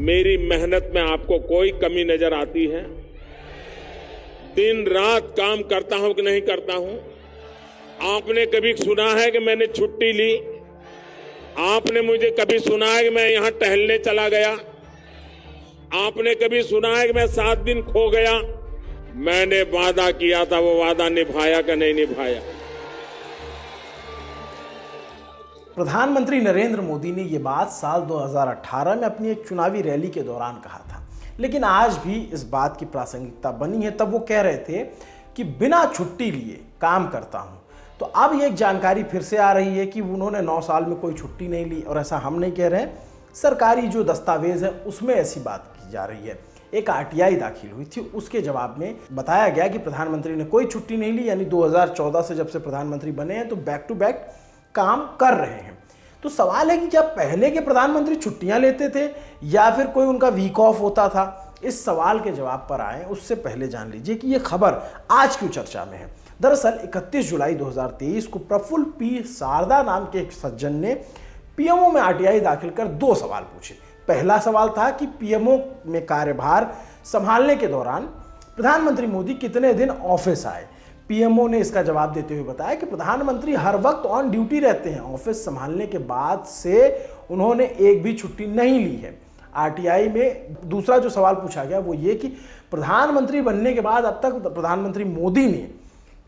मेरी मेहनत में आपको कोई कमी नजर आती है? दिन रात काम करता हूं कि नहीं करता हूं? आपने कभी सुना है कि मैंने छुट्टी ली? आपने मुझे कभी सुना है कि मैं यहां टहलने चला गया? आपने कभी सुना है कि मैं 7 दिन खो गया? मैंने वादा किया था, वो वादा निभाया कि नहीं निभाया? प्रधानमंत्री नरेंद्र मोदी ने ये बात साल 2018 में अपनी एक चुनावी रैली के दौरान कहा था, लेकिन आज भी इस बात की प्रासंगिकता बनी है। तब वो कह रहे थे कि बिना छुट्टी लिए काम करता हूं। तो अब ये एक जानकारी फिर से आ रही है कि उन्होंने 9 साल में कोई छुट्टी नहीं ली, और ऐसा हम नहीं कह रहे हैं, सरकारी जो दस्तावेज है उसमें ऐसी बात की जा रही है। एक आरटीआई दाखिल हुई थी, उसके जवाब में बताया गया कि प्रधानमंत्री ने कोई छुट्टी नहीं ली, यानी 2014 से जब से प्रधानमंत्री बने हैं तो बैक टू बैक काम कर रहे हैं। तो सवाल है कि क्या पहले के प्रधानमंत्री छुट्टियां लेते थे या फिर कोई उनका वीक ऑफ होता था? इस सवाल के जवाब पर आए उससे पहले जान लीजिए कि यह खबर आज क्यों चर्चा में है। दरअसल 31 जुलाई 2023 को प्रफुल्ल पी सारदा नाम के एक सज्जन ने पीएमओ में आरटीआई दाखिल कर 2 सवाल पूछे। पहला सवाल था कि पीएमओ में कार्यभार संभालने के दौरान प्रधानमंत्री मोदी कितने दिन ऑफिस आए। पीएमओ ने इसका जवाब देते हुए बताया कि प्रधानमंत्री हर वक्त ऑन ड्यूटी रहते हैं। ऑफिस संभालने के बाद से उन्होंने एक भी छुट्टी नहीं ली है। आरटीआई में दूसरा जो सवाल पूछा गया वो ये कि प्रधानमंत्री बनने के बाद अब तक प्रधानमंत्री मोदी ने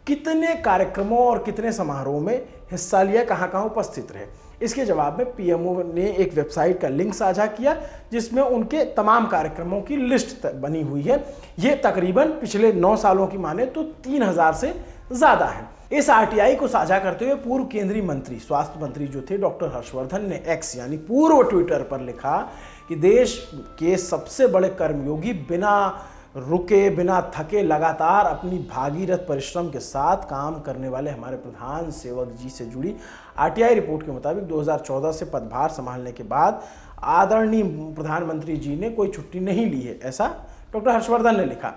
कितने कार्यक्रमों और कितने समारोह में हिस्सा लिया, कहां कहां उपस्थित रहे। इसके जवाब में पीएमओ ने एक वेबसाइट का लिंक साझा किया जिसमें उनके तमाम कार्यक्रमों की लिस्ट बनी हुई है। ये तकरीबन पिछले 9 सालों की माने तो 3000 से ज्यादा है। इस आरटीआई को साझा करते हुए पूर्व केंद्रीय मंत्री, स्वास्थ्य मंत्री जो थे डॉक्टर हर्षवर्धन ने एक्स यानी पूर्व ट्विटर पर लिखा कि देश के सबसे बड़े कर्मयोगी बिना रुके बिना थके लगातार अपनी भागीरथ परिश्रम के साथ काम करने वाले हमारे प्रधान सेवक जी से जुड़ी आरटीआई रिपोर्ट के मुताबिक 2014 से पदभार संभालने के बाद आदरणीय प्रधानमंत्री जी ने कोई छुट्टी नहीं ली है, ऐसा डॉक्टर हर्षवर्धन ने लिखा।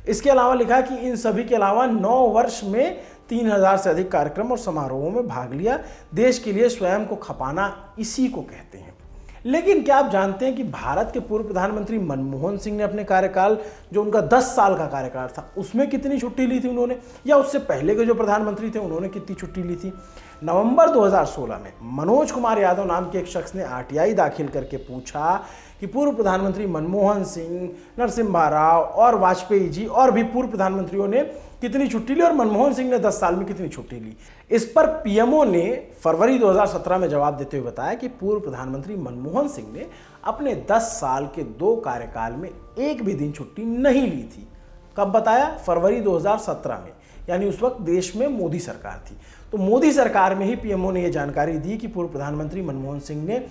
इसके अलावा लिखा कि इन सभी के अलावा 9 वर्ष में 3000 से अधिक कार्यक्रम और समारोहों में भाग लिया। देश के लिए स्वयं को खपाना इसी को कहते हैं। लेकिन क्या आप जानते हैं कि भारत के पूर्व प्रधानमंत्री मनमोहन सिंह ने अपने कार्यकाल, जो उनका 10 साल का कार्यकाल था, उसमें कितनी छुट्टी ली थी उन्होंने, या उससे पहले के जो प्रधानमंत्री थे उन्होंने कितनी छुट्टी ली थी? नवंबर 2016 में मनोज कुमार यादव नाम के एक शख्स ने आरटीआई दाखिल करके पूछा कि पूर्व प्रधानमंत्री मनमोहन सिंह, नरसिम्हा राव और वाजपेयी जी और भी पूर्व प्रधानमंत्रियों ने कितनी छुट्टी ली और मनमोहन सिंह ने 10 साल में कितनी छुट्टी ली। इस पर पीएमओ ने फरवरी 2017 में जवाब देते हुए बताया कि पूर्व प्रधानमंत्री मनमोहन सिंह ने अपने 10 साल के 2 कार्यकाल में एक भी दिन छुट्टी नहीं ली थी। कब बताया? फरवरी 2017 में, यानी उस वक्त देश में मोदी सरकार थी। तो मोदी सरकार में ही पीएमओ ने यह जानकारी दी कि पूर्व प्रधानमंत्री मनमोहन सिंह ने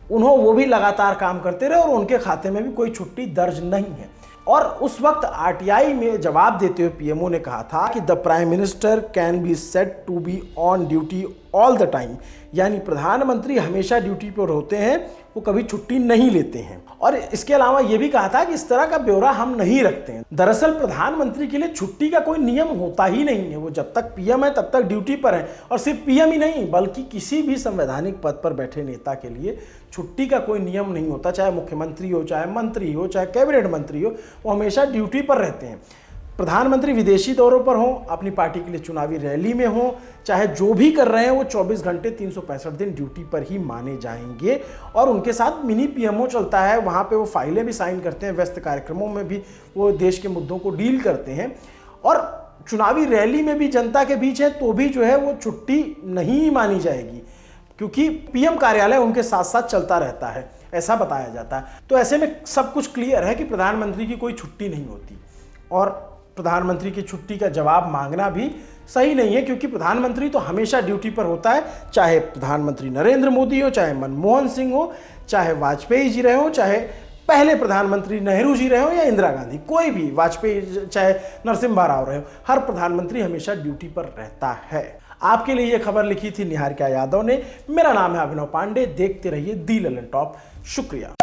वो भी लगातार काम करते रहे और उनके खाते में भी कोई छुट्टी दर्ज नहीं है। और उस वक्त आरटीआई में जवाब देते हुए पीएमओ ने कहा था कि the prime minister can be said to be on duty all the time, यानी प्रधानमंत्री हमेशा ड्यूटी पर होते हैं, वो कभी छुट्टी नहीं लेते हैं। और इसके अलावा ये भी कहा था कि इस तरह का ब्यौरा हम नहीं रखते हैं। दरअसल प्रधानमंत्री के लिए छुट्टी का कोई नियम होता ही नहीं है। वो जब तक पीएम है तब तक ड्यूटी पर है, और सिर्फ पीएम ही नहीं बल्कि किसी भी संवैधानिक पद पर बैठे नेता के लिए छुट्टी का कोई नियम नहीं होता। चाहे मुख्यमंत्री हो, चाहे मंत्री हो, चाहे कैबिनेट मंत्री हो, वो हमेशा ड्यूटी पर रहते हैं। प्रधानमंत्री विदेशी दौरों पर हो, अपनी पार्टी के लिए चुनावी रैली में हो, चाहे जो भी कर रहे हैं, वो 24 घंटे 365 दिन ड्यूटी पर ही माने जाएंगे। और उनके साथ मिनी पीएमओ चलता है, वहाँ पे वो फाइलें भी साइन करते हैं, व्यस्त कार्यक्रमों में भी वो देश के मुद्दों को डील करते हैं, और चुनावी रैली में भी जनता के बीच है तो भी जो है वो छुट्टी नहीं मानी जाएगी, क्योंकि पीएम कार्यालय उनके साथ साथ चलता रहता है, ऐसा बताया जाता है। तो ऐसे में सब कुछ क्लियर है कि प्रधानमंत्री की कोई छुट्टी नहीं होती, और प्रधानमंत्री की छुट्टी का जवाब मांगना भी सही नहीं है, क्योंकि प्रधानमंत्री तो हमेशा ड्यूटी पर होता है। चाहे प्रधानमंत्री नरेंद्र मोदी हो, चाहे मनमोहन सिंह हो, चाहे वाजपेयी जी रहे हो, चाहे पहले प्रधानमंत्री नेहरू जी रहे हो या इंदिरा गांधी, कोई भी, वाजपेयी चाहे नरसिम्हा राव रहे हो, हर प्रधानमंत्री हमेशा ड्यूटी पर रहता है। आपके लिए यह खबर लिखी थी निहारिका यादव ने। मेरा नाम है अभिनव पांडे। देखते रहिए दी ललन टॉप। शुक्रिया।